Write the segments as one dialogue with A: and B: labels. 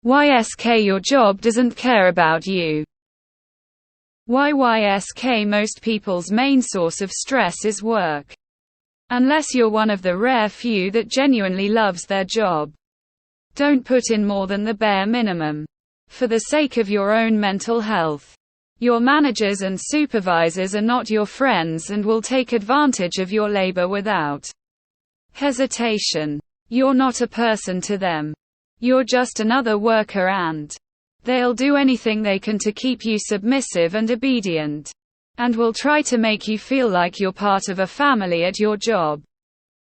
A: YSK Your job doesn't care about you. YSK Most people's main source of stress is work. Unless you're one of the rare few that genuinely loves their job. Don't put in more than the bare minimum. For the sake of your own mental health. Your managers and supervisors are not your friends and will take advantage of your labor without hesitation. You're not a person to them. You're just another worker and they'll do anything they can to keep you submissive and obedient. And will try to make you feel like you're part of a family at your job.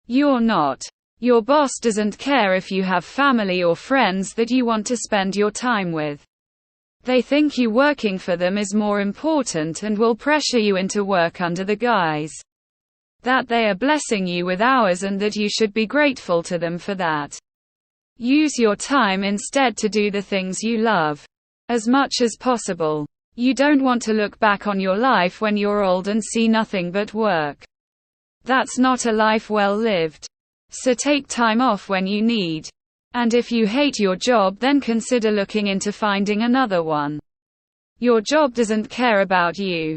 A: You're not. Your boss doesn't care if you have family or friends that you want to spend your time with. They think you working for them is more important and will pressure you into work under the guise that they are blessing you with hours and that you should be grateful to them for that. Use your time instead to do the things you love. As much as possible. You don't want to look back on your life when you're old and see nothing but work. That's not a life well lived. So take time off when you need. And if you hate your job, then consider looking into finding another one. Your job doesn't care about you.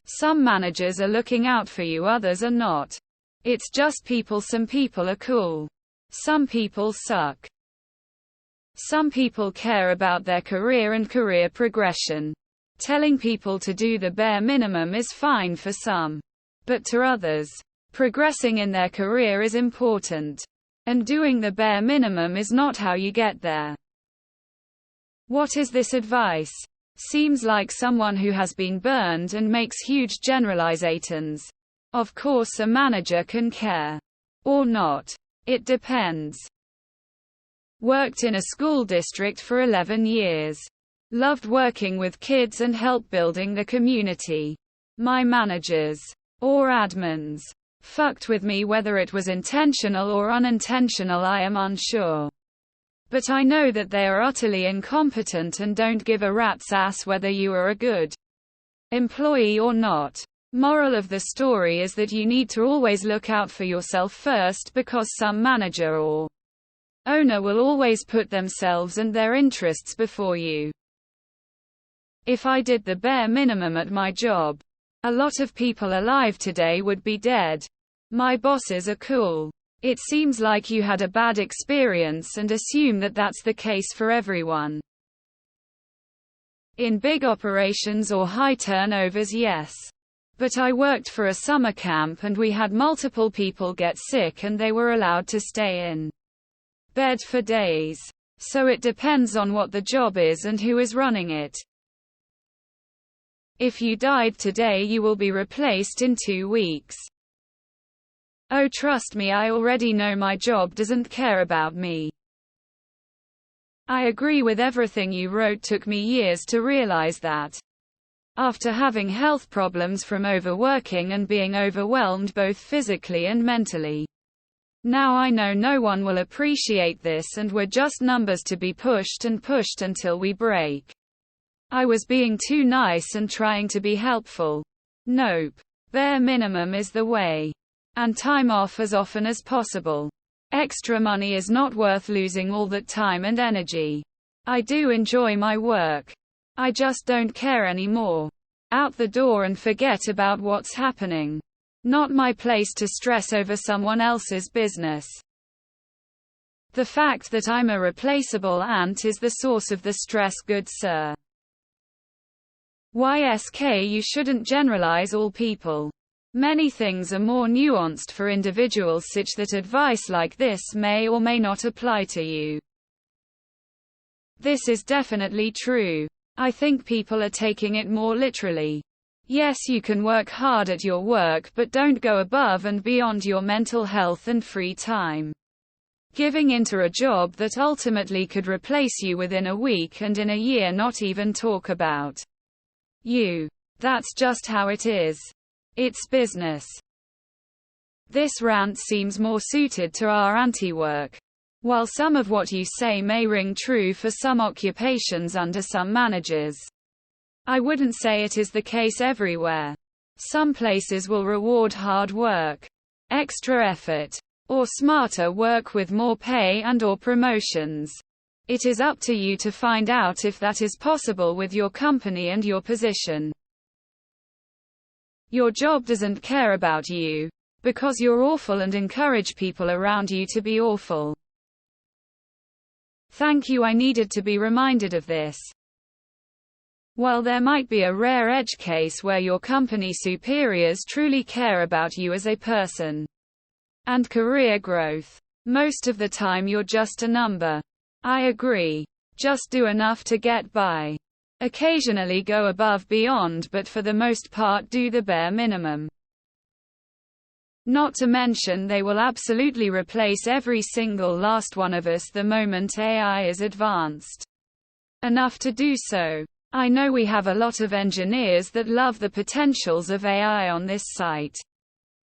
A: Some managers are looking out for you, others are not. It's just people. Some people are cool. Some people suck. Some people care about their career and career progression. Telling people to do the bare minimum is fine for some. But to others, progressing in their career is important. And doing the bare minimum is not how you get there. What is this advice? Seems like someone who has been burned and makes huge generalizations. Of course, a manager can care. Or not. It depends. Worked in a school district for 11 years. Loved working with kids and helped building the community. My managers, or admins, fucked with me. Whether it was intentional or unintentional, I am unsure. But I know that they are utterly incompetent and don't give a rat's ass whether you are a good employee or not. Moral of the story is that you need to always look out for yourself first, because some manager or owner will always put themselves and their interests before you. If I did the bare minimum at my job, a lot of people alive today would be dead. My bosses are cool. It seems like you had a bad experience and assume that that's the case for everyone. In big operations or high turnovers, yes. But I worked for a summer camp and we had multiple people get sick and they were allowed to stay in bed for days. So it depends on what the job is and who is running it. If you died today, you will be replaced in 2 weeks. Oh, trust me, I already know my job doesn't care about me. I agree with everything you wrote. Took me years to realize that. After having health problems from overworking and being overwhelmed both physically and mentally. Now I know no one will appreciate this and we're just numbers to be pushed and pushed until we break. I was being too nice and trying to be helpful. Nope. Bare minimum is the way. And time off as often as possible. Extra money is not worth losing all that time and energy. I do enjoy my work. I just don't care anymore. Out the door and forget about what's happening. Not my place to stress over someone else's business. The fact that I'm a replaceable ant is the source of the stress, good sir. YSK You shouldn't generalize all people. Many things are more nuanced for individuals such that advice like this may or may not apply to you. This is definitely true. I think people are taking it more literally. Yes, you can work hard at your work, but don't go above and beyond your mental health and free time. Giving into a job that ultimately could replace you within a week and in a year not even talk about you. That's just how it is. It's business. This rant seems more suited to our anti-work. While some of what you say may ring true for some occupations under some managers, I wouldn't say it is the case everywhere. Some places will reward hard work, extra effort, or smarter work with more pay and/or promotions. It is up to you to find out if that is possible with your company and your position. Your job doesn't care about you, because you're awful, and encourage people around you to be awful. Thank you. I needed to be reminded of this. While there might be a rare edge case where your company superiors truly care about you as a person and career growth, most of the time you're just a number. I agree. Just do enough to get by. Occasionally go above beyond, but for the most part do the bare minimum. Not to mention they will absolutely replace every single last one of us the moment AI is advanced enough to do so. I know we have a lot of engineers that love the potentials of AI on this site.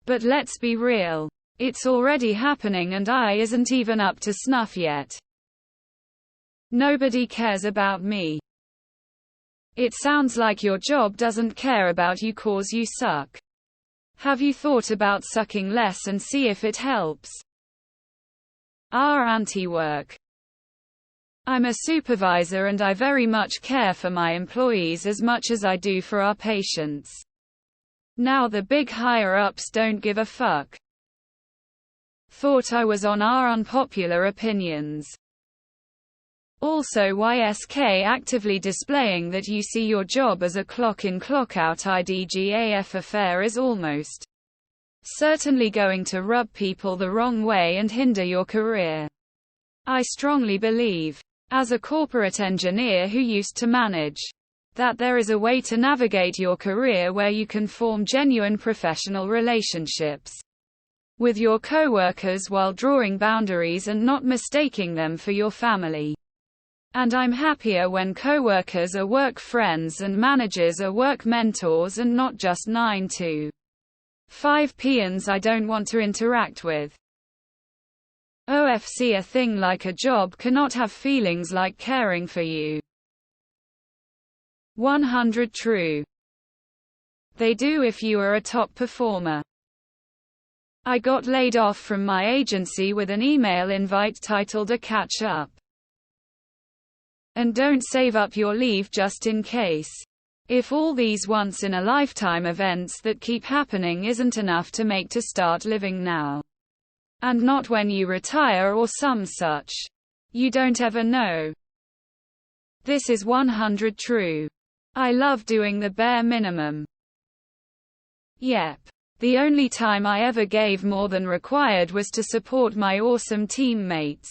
A: But let's be real. It's already happening and AI isn't even up to snuff yet. Nobody cares about me. It sounds like your job doesn't care about you cause you suck. Have you thought about sucking less and see if it helps? Our anti-work. I'm a supervisor and I very much care for my employees as much as I do for our patients. Now the big higher-ups don't give a fuck. Thought I was on our unpopular opinions. Also YSK actively displaying that you see your job as a clock-in clock-out IDGAF affair is almost certainly going to rub people the wrong way and hinder your career. I strongly believe, as a corporate engineer who used to manage, that there is a way to navigate your career where you can form genuine professional relationships with your coworkers while drawing boundaries and not mistaking them for your family. And I'm happier when coworkers are work friends and managers are work mentors and not just 9 to 5 peons I don't want to interact with. OFC a thing like a job cannot have feelings like caring for you. 100 true. They do if you are a top performer. I got laid off from my agency with an email invite titled a catch up. And don't save up your leave just in case. If all these once-in-a-lifetime events that keep happening isn't enough to make to start living now. And not when you retire or some such. You don't ever know. This is 100 true. I love doing the bare minimum. Yep. The only time I ever gave more than required was to support my awesome teammates.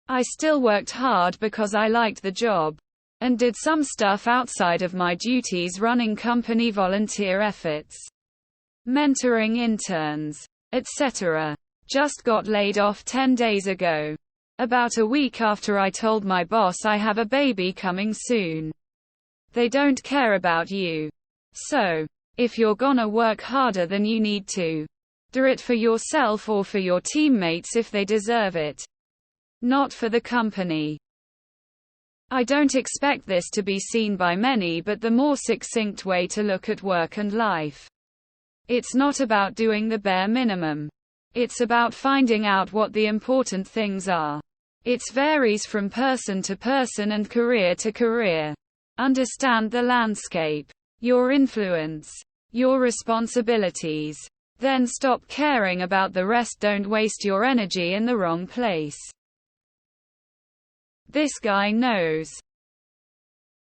A: I still worked hard because I liked the job, and did some stuff outside of my duties running company volunteer efforts, mentoring interns, etc. Just got laid off 10 days ago. About a week after I told my boss I have a baby coming soon. They don't care about you. So, if you're gonna work harder than you need to, do it for yourself or for your teammates if they deserve it. Not for the company. I don't expect this to be seen by many, but the more succinct way to look at work and life. It's not about doing the bare minimum. It's about finding out what the important things are. It varies from person to person and career to career. Understand the landscape, your influence, your responsibilities. Then stop caring about the rest. Don't waste your energy in the wrong place. This guy knows.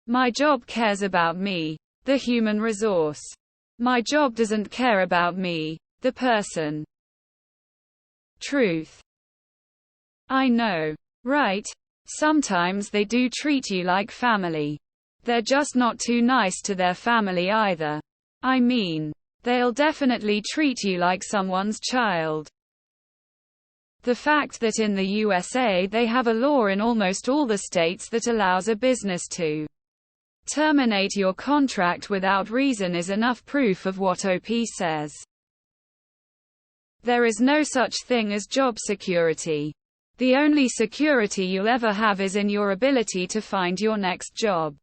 A: My job cares about me, the human resource. My job doesn't care about me, the person. Truth. I know. Right? Sometimes they do treat you like family. They're just not too nice to their family either. I mean, they'll definitely treat you like someone's child. The fact that in the USA they have a law in almost all the states that allows a business to terminate your contract without reason is enough proof of what OP says. There is no such thing as job security. The only security you'll ever have is in your ability to find your next job.